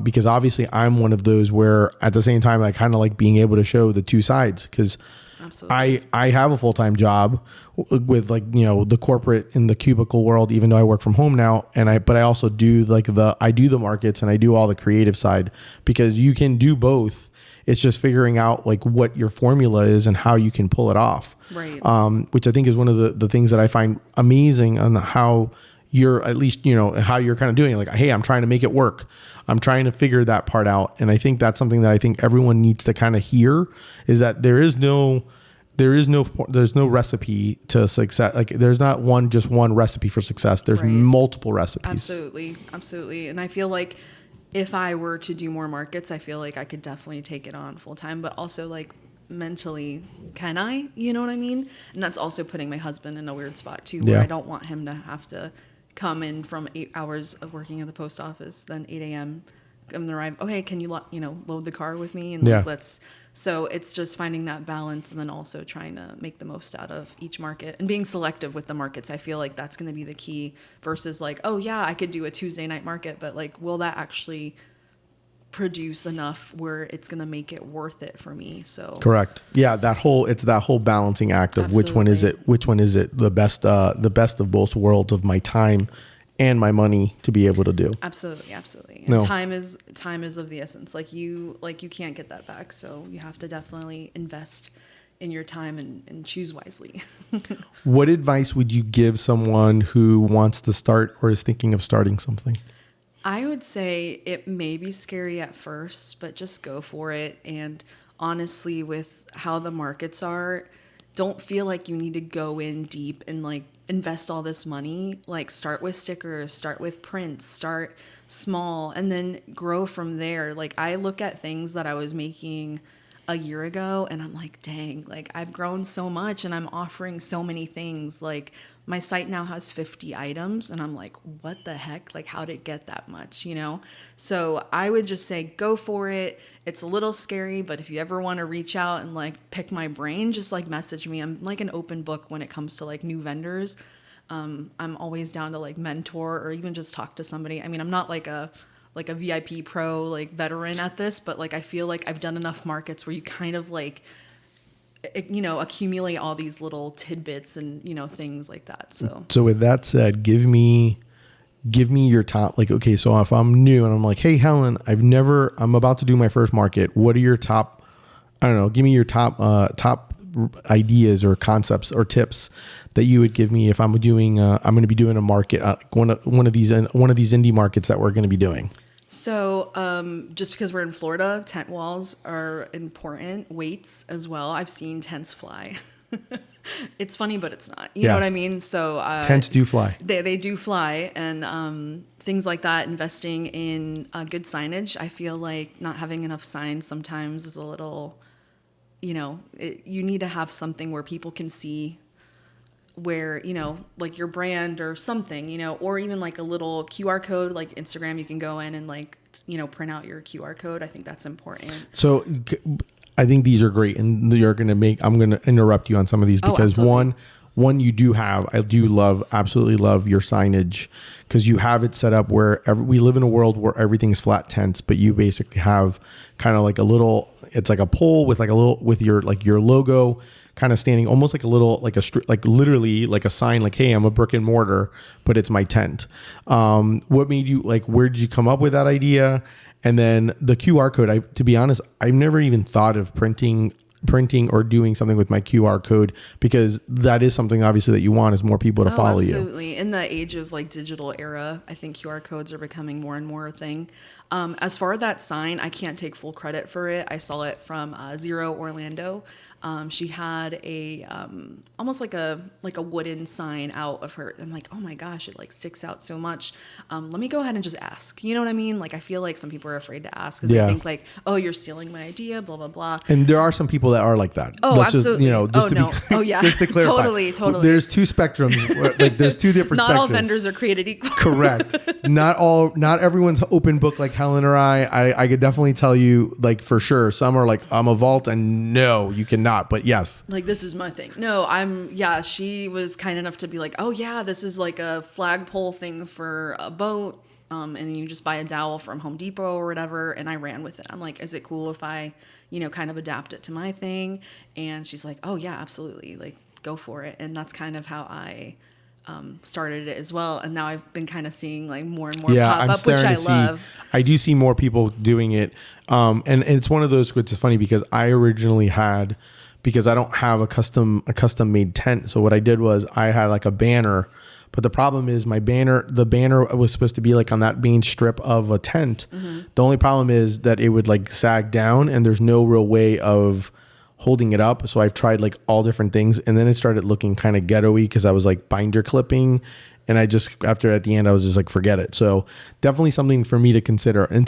Because obviously I'm one of those where at the same time, I kind of like being able to show the two sides, because I have a full-time job with like, the corporate in the cubicle world, even though I work from home now. But I also do I do the markets, and I do all the creative side, because you can do both. It's just figuring out like what your formula is and how you can pull it off. Right. Which I think is one of the things that I find amazing on how you're, at least, how you're kind of doing it. Like, hey, I'm trying to make it work. I'm trying to figure that part out. And I think that's something that I think everyone needs to kind of hear, is that there's no recipe to success. Like there's not just one recipe for success. There's multiple recipes. Absolutely. And I feel like if I were to do more markets, I feel like I could definitely take it on full time, but also like mentally, can I, you know what I mean? And that's also putting my husband in a weird spot too, where I don't want him to have to come in from 8 hours of working at the post office, then 8 a.m. come to arrive. Oh, hey, can you load the car with me? And so it's just finding that balance, and then also trying to make the most out of each market and being selective with the markets. I feel like that's going to be the key, versus like, oh yeah, I could do a Tuesday night market, but like, will that actually produce enough where it's going to make it worth it for me? So correct. Yeah. It's that whole balancing act of which one is it the best of both worlds of my time and my money to be able to do. Absolutely. And time is of the essence. Like you can't get that back. So you have to definitely invest in your time and choose wisely. What advice would you give someone who wants to start or is thinking of starting something? I would say it may be scary at first, but just go for it. And honestly, with how the markets are, don't feel like you need to go in deep and like invest all this money. Like start with stickers, start with prints, start small, and then grow from there. Like I look at things that I was making a year ago and I'm like, dang, like I've grown so much and I'm offering so many things. Like my site now has 50 items and I'm like, what the heck? Like how did it get that much, So I would just say, go for it. It's a little scary, but if you ever want to reach out and like pick my brain, just like message me. I'm like an open book when it comes to like new vendors. I'm always down to like mentor or even just talk to somebody. I mean, I'm not like a VIP pro, like veteran at this, but like, I feel like I've done enough markets where you kind of like, accumulate all these little tidbits and, things like that. So with that said, give me your top, like, okay, so if I'm new and I'm like, hey, Helen, I'm about to do my first market. What are your top, I don't know, give me your top ideas or concepts or tips that you would give me if I'm going to be doing a market, one of these indie markets that we're going to be doing. So just because we're in Florida, tent walls are important. Weights as well. I've seen tents fly. It's funny, but it's not. You know what I mean? So tents do fly. They do fly, and things like that. Investing in good signage. I feel like not having enough signs sometimes is a little. You need to have something where people can see where, like your brand or something, or even like a little QR code, like Instagram, you can go in and like, print out your QR code. I think that's important. So I think these are great, and I'm going to interrupt you on some of these because one I absolutely love your signage, because you have it set up where we live in a world where everything's flat tents, but you basically have kind of like it's like a pole with your logo kind of standing almost like a little, like literally like a sign, like, hey, I'm a brick and mortar, but it's my tent. What made you, like, where did you come up with that idea? And then the QR code, to be honest, I've never even thought of printing or doing something with my QR code, because that is something obviously that you want is more people to follow you. Absolutely. In the age of like digital era, I think QR codes are becoming more and more a thing. As far as that sign, I can't take full credit for it. I saw it from Zero Orlando. She had a almost like a wooden sign out of her. I'm like, oh my gosh, it like sticks out so much. Let me go ahead and just ask. You know what I mean? Like I feel like some people are afraid to ask because they think like, oh, you're stealing my idea, blah blah blah. And there are some people that are like that. Oh, Let's absolutely. Oh Yeah. Just to clarify. Totally. There's two spectrums. Like there's two different. Not spectrums. all vendors are created equal. Correct. Not everyone's open book like Helen or I could definitely tell you like for sure. Some are like I'm a vault and no, you cannot. But yes. Like this is my thing. No, she was kind enough to be like, oh yeah, this is like a flagpole thing for a boat. And then you just buy a dowel from Home Depot or whatever. And I ran with it. I'm like, is it cool if I, kind of adapt it to my thing? And she's like, oh yeah, absolutely. Like go for it. And that's kind of how I started it as well. And now I've been kind of seeing like more and more pop up, which I love. I do see more people doing it. And it's one of those, which is funny because I originally had, because I don't have a custom made tent. So what I did was I had like a banner, but the problem is the banner was supposed to be like on that main strip of a tent. Mm-hmm. The only problem is that it would like sag down and there's no real way of holding it up. So I've tried like all different things and then it started looking kind of ghetto-y because I was like binder clipping. And I just, at the end, I was just like, forget it. So definitely something for me to consider. And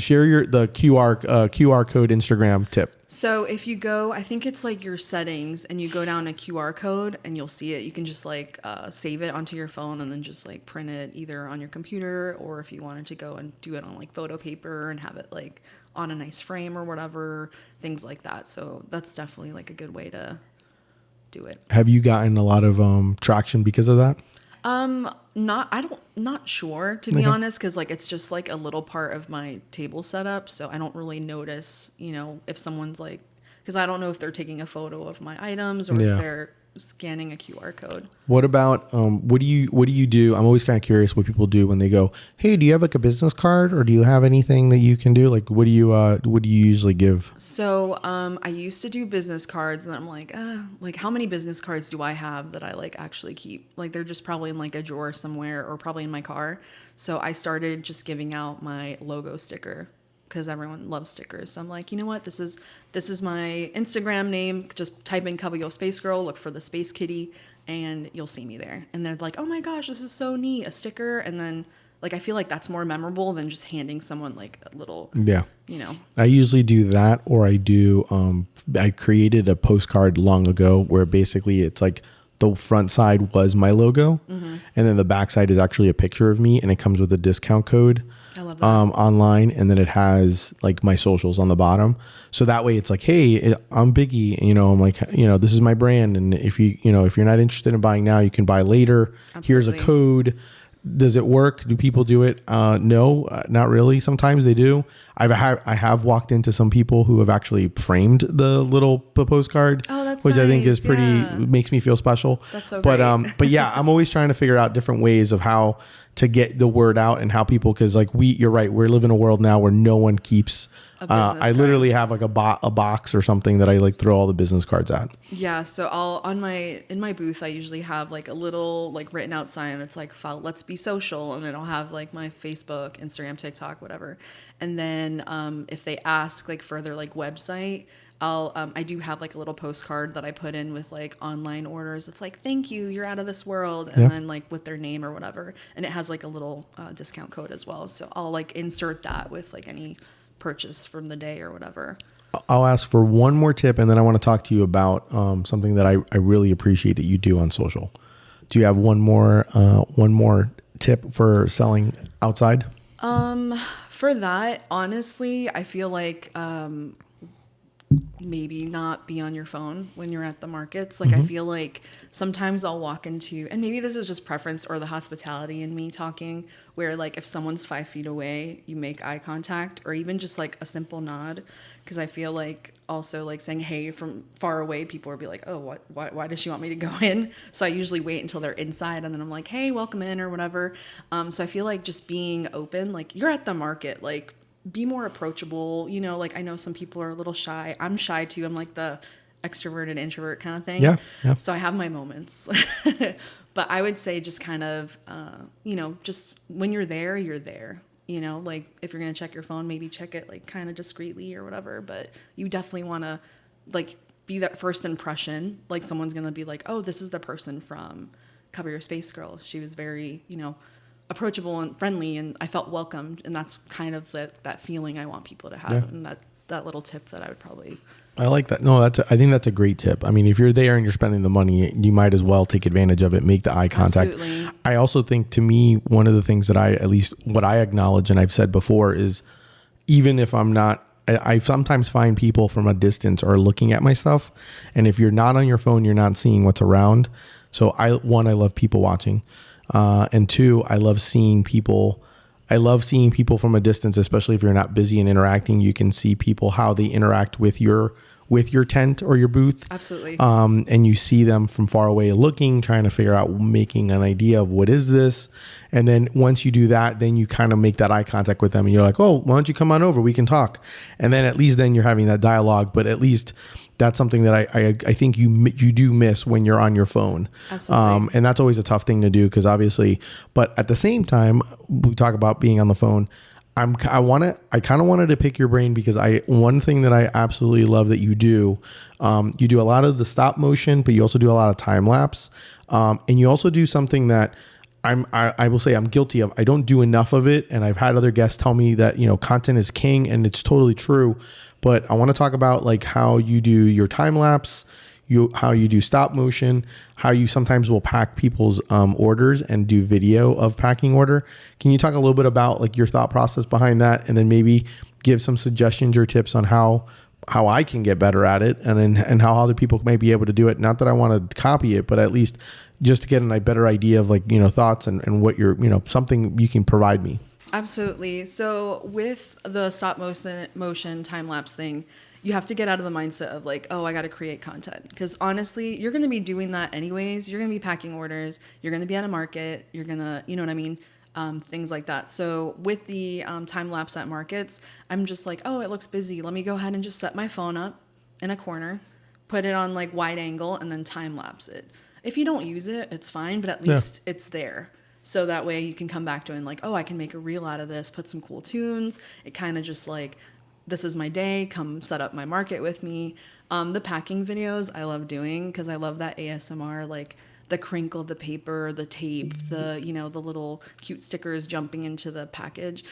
share the QR code Instagram tip. So if you go, I think it's like your settings and you go down a QR code and you'll see it. You can just like save it onto your phone and then just like print it either on your computer or if you wanted to go and do it on like photo paper and have it like on a nice frame or whatever, things like that. So that's definitely like a good way do it. Have you gotten a lot of traction because of that? Not sure to be honest, because like it's just like a little part of my table setup, so I don't really notice, if someone's like, because I don't know if they're taking a photo of my items or if they're scanning a QR code. What about what do you do? I'm always kind of curious what people do when they go, hey, do you have like a business card or do you have anything that you can do? Like what do you usually give? So I used to do business cards and then I'm like how many business cards do I have that I like actually keep? Like they're just probably in like a drawer somewhere or probably in my car. So I started just giving out my logo sticker because everyone loves stickers. So I'm like, you know what? This is my Instagram name. Just type in Yo Space Gurl, look for the Space Kitty, and you'll see me there. And they're like, oh my gosh, this is so neat, a sticker. And then like I feel like that's more memorable than just handing someone like a little, I usually do that, or I do. I created a postcard long ago where basically it's like the front side was my logo, and then the back side is actually a picture of me, and it comes with a discount code. I love that. Online, and then it has like my socials on the bottom. So that way it's like, hey, I'm Biggie, I'm like, this is my brand. And if if you're not interested in buying now, you can buy later. Absolutely. Here's a code. Does it work? Do people do it? No, not really. Sometimes they do. I have walked into some people who have actually framed the little postcard, which nice. I think is pretty, makes me feel special. That's so great. But yeah, I'm always trying to figure out different ways of how to get the word out and how people, because like you're right, we're living in a world now where no one keeps. I literally have like a box or something that I like throw all the business cards at. Yeah, so in my booth I usually have like a little like written out sign. It's like let's be social, and it'll have like my Facebook, Instagram, TikTok, whatever. And then if they ask like further like website, I do have like a little postcard that I put in with like online orders. It's like, thank you, you're out of this world. And then like with their name or whatever. And it has like a little discount code as well. So I'll like insert that with like any purchase from the day or whatever. I'll ask for one more tip, and then I want to talk to you about something that I really appreciate that you do on social. Do you have one more tip for selling outside? For that, honestly, I feel like maybe not be on your phone when you're at the markets. Like I feel like sometimes I'll walk into, and maybe this is just preference or the hospitality in me talking, where like if someone's 5 feet away, you make eye contact or even just like a simple nod. Because I feel like also like saying hey from far away, people will be like, oh, why does she want me to go in? So I usually wait until they're inside and then I'm like, hey, welcome in or whatever. So I feel like just being open, like you're at the market, like be more approachable. Like I know some people are a little shy. I'm shy too. I'm like the extroverted introvert kind of thing. Yeah. So I have my moments. But I would say just kind of, just when you're there, you're there. You know, like if you're going to check your phone, maybe check it like kind of discreetly or whatever. But you definitely want to like be that first impression. Like someone's going to be like, oh, this is the person from Cover Your Space Gurl. She was very, you know, approachable and friendly, and I felt welcomed. And that's kind of that feeling I want people to have. Yeah. And that little tip that I would probably... I like that. No, I think that's a great tip. I mean, if you're there and you're spending the money, you might as well take advantage of it, make the eye contact. Absolutely. I also think, to me, one of the things that at least what I acknowledge, and I've said before, is even if I'm not, I sometimes find people from a distance are looking at my stuff. And if you're not on your phone, you're not seeing what's around. So I love people watching. And two, I love seeing people from a distance, especially if you're not busy and interacting. You can see people, how they interact with your tent or your booth. Absolutely. And you see them from far away looking, trying to figure out, making an idea of what is this. And then once you do that, then you kind of make that eye contact with them and you're like, oh, why don't you come on over? We can talk. And then at least then you're having that dialogue, but at least that's something that I think you do miss when you're on your phone. Absolutely. And that's always a tough thing to do, because obviously, but at the same time, we talk about being on the phone. I kind of wanted to pick your brain, because one thing that I absolutely love that you do a lot of the stop motion, but you also do a lot of time lapse. And you also do something that I will say I'm guilty of. I don't do enough of it. And I've had other guests tell me that, you know, content is king, and it's totally true. But I want to talk about like how you do your time lapse, how you do stop motion, how you sometimes will pack people's orders and do video of packing order. Can you talk a little bit about like your thought process behind that, and then maybe give some suggestions or tips on how I can get better at it, and how other people may be able to do it? Not that I want to copy it, but at least just to get a better idea of like, you know, thoughts and what you're, you know, something you can provide me. Absolutely. So with the stop motion time lapse thing, you have to get out of the mindset of like, oh, I got to create content. Because honestly, you're going to be doing that anyways. You're going to be packing orders. You're going to be at a market. You're going to, you know what I mean? Things like that. So with the time lapse at markets, I'm just like, oh, it looks busy. Let me go ahead and just set my phone up in a corner, put it on like wide angle, and then time lapse it. If you don't use it, it's fine, but at least it's there. So that way you can come back to it and like, oh, I can make a reel out of this, put some cool tunes. It kind of just like, this is my day, come set up my market with me. The packing videos I love doing, because I love that ASMR, like the crinkle of the paper, the tape, the, you know, the little cute stickers jumping into the package.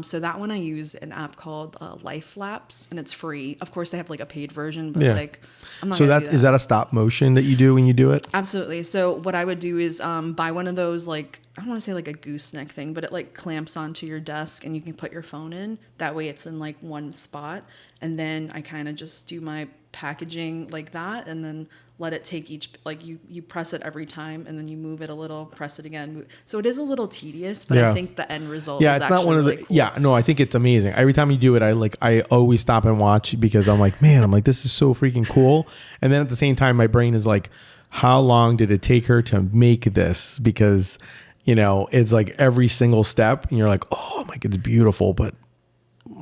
So that one I use an app called Life Lapse, and it's free. Of course, they have like a paid version, but like, I'm not. So is that a stop motion that you do when you do it? Absolutely. So what I would do is buy one of those, like, I don't want to say like a gooseneck thing, but it like clamps onto your desk and you can put your phone in. That way it's in like one spot. And then I kind of just do my packaging like that, and then let it take each, like you press it every time, and then you move it a little, press it again. So it is a little tedious, but I think the end result is it's not one of the, really cool. Yeah, no, I think it's amazing. Every time you do it, I always stop and watch, because I'm like, man, this is so freaking cool. And then at the same time, my brain is like, how long did it take her to make this? Because, you know, it's like every single step, and you're like, oh my God, it's beautiful, but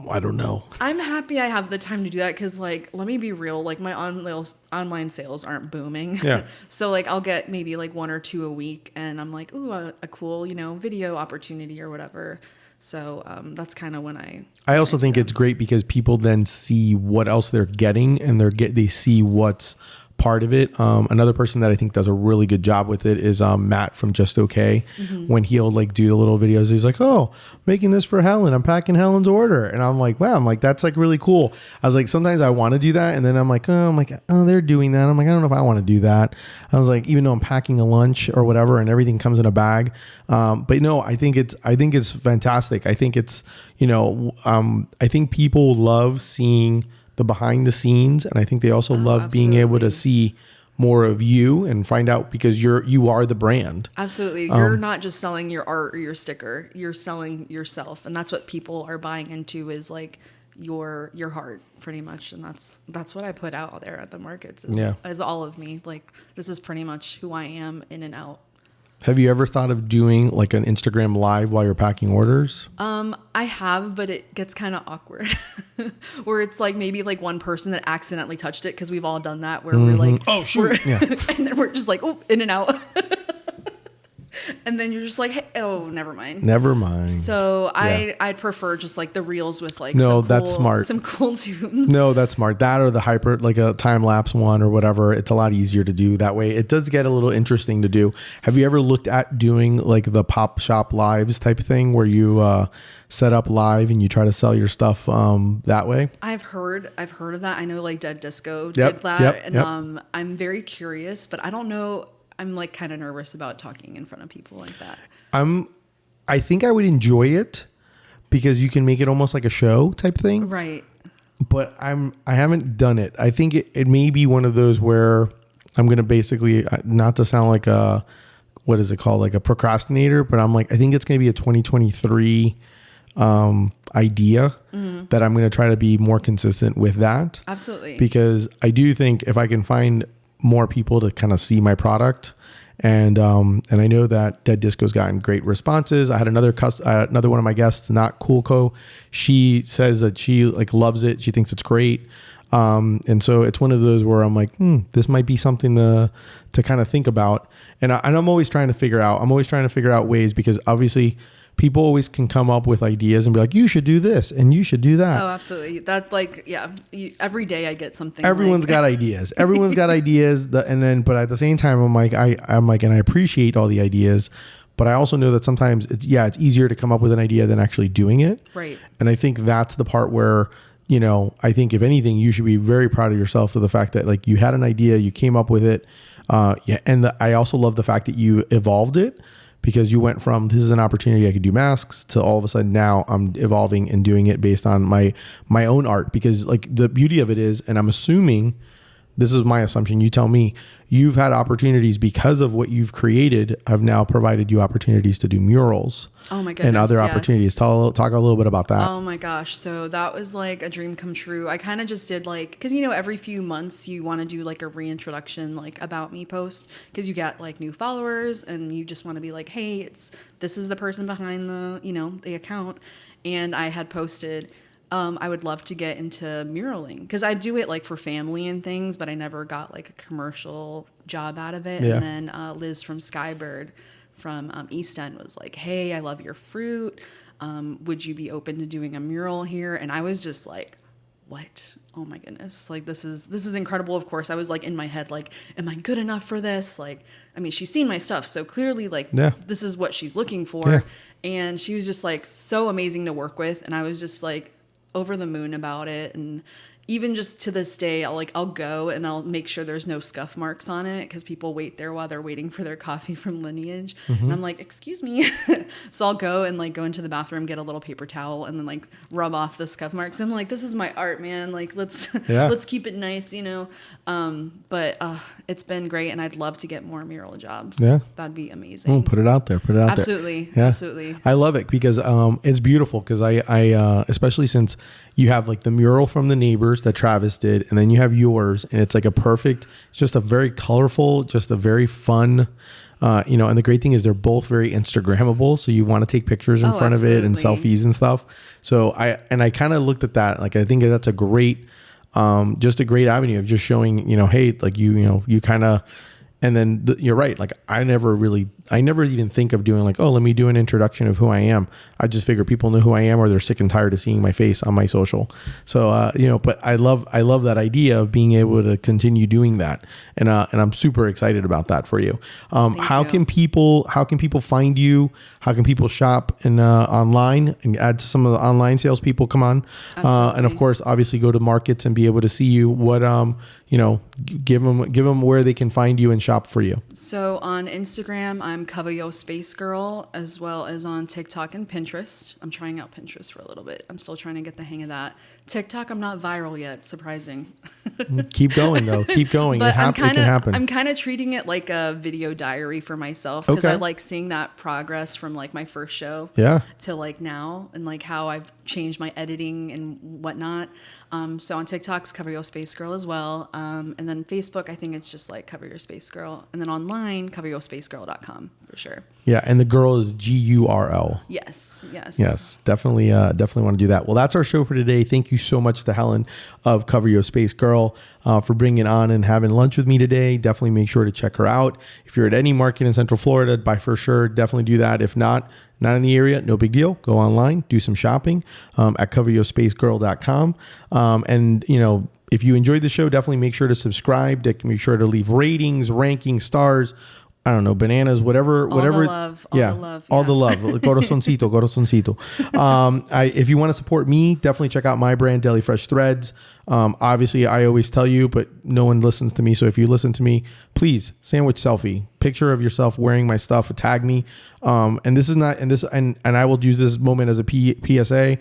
I don't know. I'm happy I have the time to do that, because like, let me be real, like my online sales aren't booming. Yeah. So like I'll get maybe like 1 or 2 a week, and I'm like, ooh, a cool, you know, video opportunity or whatever. So that's kind of when I also think it's great, because people then see what else they're getting, and they see what's part of it. Another person that I think does a really good job with it is Matt from Just Okay. Mm-hmm. When he'll like do the little videos, he's like, oh, making this for Helen, I'm packing Helen's order, and I'm like, wow, that's like really cool. I was like, sometimes I want to do that, and then I'm like, oh, they're doing that. I'm like, I don't know if I want to do that. I was like, even though I'm packing a lunch or whatever, and everything comes in a bag, but no, I think it's fantastic. I think it's, you know, I think people love seeing the behind the scenes, and I think they also love being able to see more of you and find out, because you are the brand. Absolutely. You're not just selling your art or your sticker, you're selling yourself, and that's what people are buying into, is like your heart, pretty much. And that's what I put out there at the markets, is all of me. Like, this is pretty much who I am in and out. Have you ever thought of doing like an Instagram live while you're packing orders? I have, but it gets kind of awkward where it's like maybe like one person that accidentally touched it, because we've all done that, where we're like, oh shoot, and then we're just like, oh, in and out. And then you're just like, hey, oh, never mind. Never mind. So I'd prefer just like the reels with like that's smart. Some cool tunes. No, that's smart. That or the hyper, like a time lapse one or whatever. It's a lot easier to do that way. It does get a little interesting to do. Have you ever looked at doing like the pop shop lives type of thing where you set up live and you try to sell your stuff that way? I've heard of that. I know like Dead Disco did that, and I'm very curious, but I don't know. I'm like kind of nervous about talking in front of people like that. I think I would enjoy it because you can make it almost like a show type thing. Right. But I haven't done it. I think it may be one of those where I'm going to basically, not to sound like a, what is it called? Like a procrastinator, but I'm like, I think it's going to be a 2023 idea that I'm going to try to be more consistent with that. Absolutely. Because I do think if I can find more people to kind of see my product, and I know that Dead Disco's gotten great responses. I had another one of my guests, Not Cool Co. She says that she like loves it. She thinks it's great. And so it's one of those where I'm like, this might be something to kind of think about. And I'm always trying to figure out ways, because obviously people always can come up with ideas and be like, you should do this and you should do that. Oh, absolutely. That like, every day I get something. Everyone's got ideas. Everyone's got ideas. But at the same time, I'm like, and I appreciate all the ideas, but I also know that sometimes it's easier to come up with an idea than actually doing it. Right. And I think that's the part where, I think if anything, you should be very proud of yourself for the fact that like you had an idea, you came up with it. I also love the fact that you evolved it, because you went from, this is an opportunity I could do masks, to all of a sudden now I'm evolving and doing it based on my own art. Because like the beauty of it is, and I'm assuming, this is my assumption, you tell me, you've had opportunities because of what you've created have now provided you opportunities to do murals. Oh my goodness. And other opportunities. Talk a little bit about that. Oh my gosh. So that was like a dream come true. I kind of just did like, because every few months you want to do like a reintroduction, like about me post, because you get like new followers and you just want to be like, hey, this is the person behind the account. And I had posted, I would love to get into muraling, because I do it like for family and things, but I never got like a commercial job out of it. Yeah. And then Liz from Skybird from East End was like, hey, I love your fruit. Would you be open to doing a mural here? And I was just like, what? Oh my goodness. Like, this is incredible. Of course, I was like in my head, like, am I good enough for this? Like, I mean, she's seen my stuff, so clearly like this is what she's looking for. Yeah. And she was just like so amazing to work with. And I was just like over the moon about it. And even just to this day, I'll go and I'll make sure there's no scuff marks on it, because people wait there while they're waiting for their coffee from Lineage. Mm-hmm. And I'm like, excuse me. So I'll go and like go into the bathroom, get a little paper towel, and then like rub off the scuff marks. I'm like, this is my art, man. Like, let's keep it nice, But it's been great, and I'd love to get more mural jobs. Yeah, that'd be amazing. Put it out there. Absolutely. Yeah. Absolutely. I love it because it's beautiful, because I especially since you have like the mural from the neighbors that Travis did, and then you have yours, and it's like it's just a very colorful, just a very fun, and the great thing is they're both very Instagrammable. So you want to take pictures in front of it and selfies and stuff. So I kind of looked at that. Like, I think that's a great, just a great avenue of just showing, hey, like you kind of, and then you're right. Like, I never even think of doing like, oh, let me do an introduction of who I am. I just figure people know who I am, or they're sick and tired of seeing my face on my social. So, but I love that idea of being able to continue doing that. And I'm super excited about that for you. How can people find you? How can people shop online and add to some of the online salespeople come on? And of course, obviously go to markets and be able to see you. What, give them where they can find you and shop for you. So on Instagram, I'm Yo Space Gurl, as well as on TikTok and Pinterest. I'm trying out Pinterest for a little bit. I'm still trying to get the hang of that. TikTok, I'm not viral yet. Surprising. Keep going though. Keep going. It can happen. I'm kind of treating it like a video diary for myself, because I like seeing that progress from like my first show to like now, and like how I've changed my editing and whatnot. So on TikTok's Cover Yo Space Gurl as well. And then Facebook, I think it's just like Cover Your Space Gurl. And then online, coveryouspacegurl.com for sure. Yeah. And the girl is GURL. Yes. Definitely want to do that. Well, that's our show for today. Thank you you so much to Helen of Yo Space Gurl for bringing on and having lunch with me today. Definitely make sure to check her out. If you're at any market in Central Florida, by for sure, definitely do that. If not in the area, no big deal. Go online, do some shopping at coveryouspacegurl.com. And, you know, if you enjoyed the show, definitely make sure to subscribe. Make sure to leave ratings, rankings, stars. I don't know, bananas, whatever. All the love. All the love. All the love. Corazoncito. If you want to support me, definitely check out my brand, Deli Fresh Threads. Obviously, I always tell you, but no one listens to me. So if you listen to me, please sandwich selfie, picture of yourself wearing my stuff, tag me. And this is not, and I will use this moment as a PSA.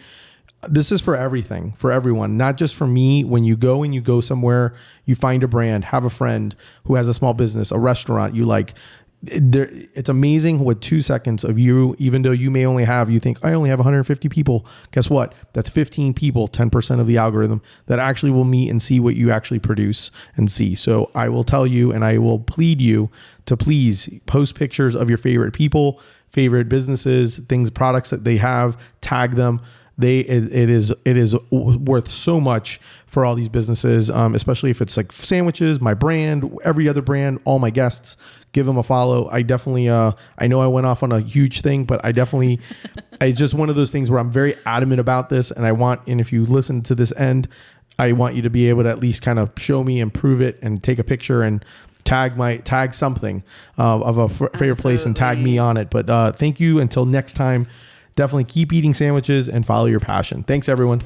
This is for everything, for everyone, not just for me. When you go somewhere, you find a brand, have a friend who has a small business, a restaurant you like. It's amazing what 2 seconds of you, even though you may only have, you think I only have 150 people. Guess what? That's 15 people, 10% of the algorithm that actually will meet and see what you actually produce and see. So I will tell you, and I will plead you to please post pictures of your favorite people, favorite businesses, things, products that they have, tag them. It is worth so much for all these businesses, especially if it's like sandwiches, my brand, every other brand, all my guests. Give them a follow. I definitely, I know I went off on a huge thing, but it's just one of those things where I'm very adamant about this, and and if you listen to this end, I want you to be able to at least kind of show me and prove it and take a picture and tag something of a favorite place and tag me on it. But thank you. Until next time. Definitely keep eating sandwiches and follow your passion. Thanks, everyone.